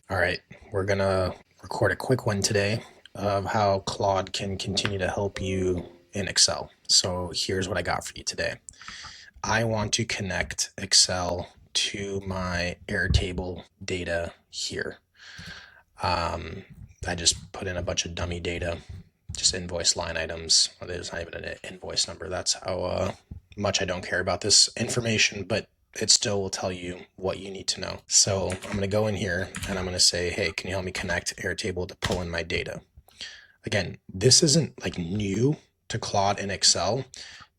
All right, we're gonna record a quick one today of how Claude can continue to help you in Excel. So here's what I got for you today. I want to connect Excel to my Airtable data here. I just put in a bunch of dummy data, just invoice line items. Well, there's not even an invoice number. That's how much I don't care about this information, but it still will tell you what you need to know. So I'm going to go in here and I'm going to say, hey, can you help me connect Airtable to pull in my data? Again, this isn't like new to Claude in Excel,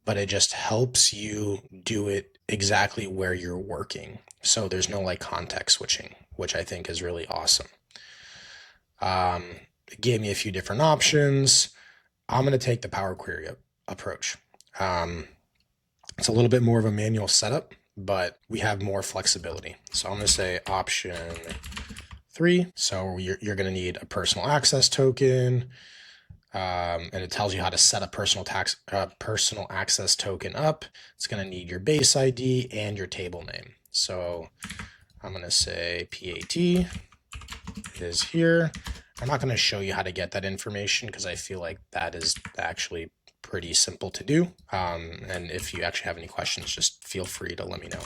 but it just helps you do it exactly where you're working. So there's no like context switching, which I think is really awesome. It gave me a few different options. I'm going to take the Power Query approach. It's a little bit more of a manual setup, but we have more flexibility. So I'm going to say option 3. So you're going to need a personal access token, and it tells you how to set a personal access token up. It's going to need your base ID and your table name. So I'm going to say PAT is here. I'm not going to show you how to get that information because I feel like that is actually pretty simple to do. And if you actually have any questions, just feel free to let me know.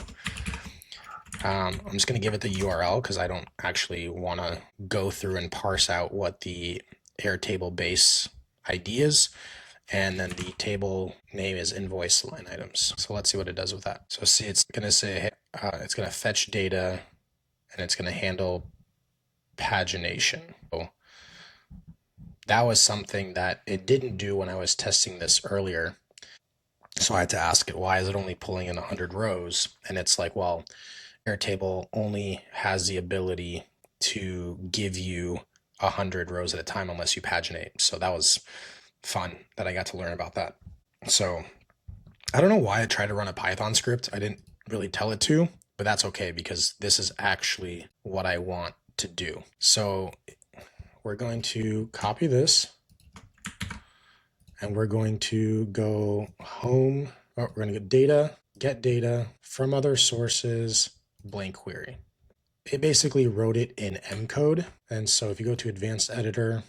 I'm just going to give it the URL because I don't actually want to go through and parse out what the Airtable base ID is. And then the table name is invoice line items. So let's see what it does with that. So see, it's going to say, it's going to fetch data and it's going to handle pagination. So that was something that it didn't do when I was testing this earlier. So I had to ask it, why is it only pulling in 100 rows? And it's like, well, Airtable only has the ability to give you 100 rows at a time unless you paginate. So that was fun that I got to learn about that. So I don't know why I tried to run a Python script. I didn't really tell it to, but that's okay because this is actually what I want to do. So we're going to copy this and we're going to go home. Oh, we're going to get data from other sources, blank query. It basically wrote it in M code. And so if you go to advanced editor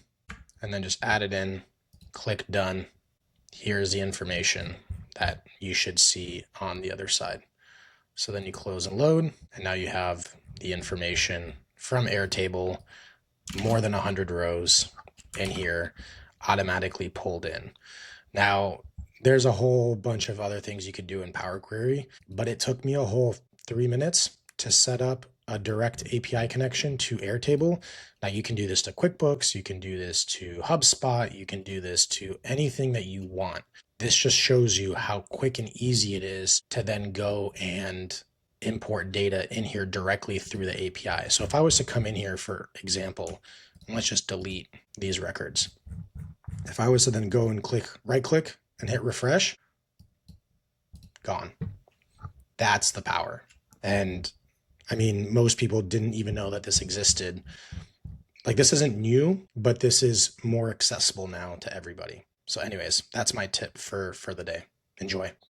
and then just add it in, click done, here's the information that you should see on the other side. So then you close and load, and now you have the information from Airtable, more than 100 rows in here, automatically pulled in. Now, there's a whole bunch of other things you could do in Power Query, but it took me a whole 3 minutes to set up a direct API connection to Airtable. Now you can do this to QuickBooks, you can do this to HubSpot, you can do this to anything that you want. This just shows you how quick and easy it is to then go and import data in here directly through the API. So if I was to come in here, for example, let's just delete these records. If I was to then go and right click and hit refresh, gone. That's the power. And I mean, most people didn't even know that this existed. Like, this isn't new, but this is more accessible now to everybody. So anyways, that's my tip for the day. Enjoy.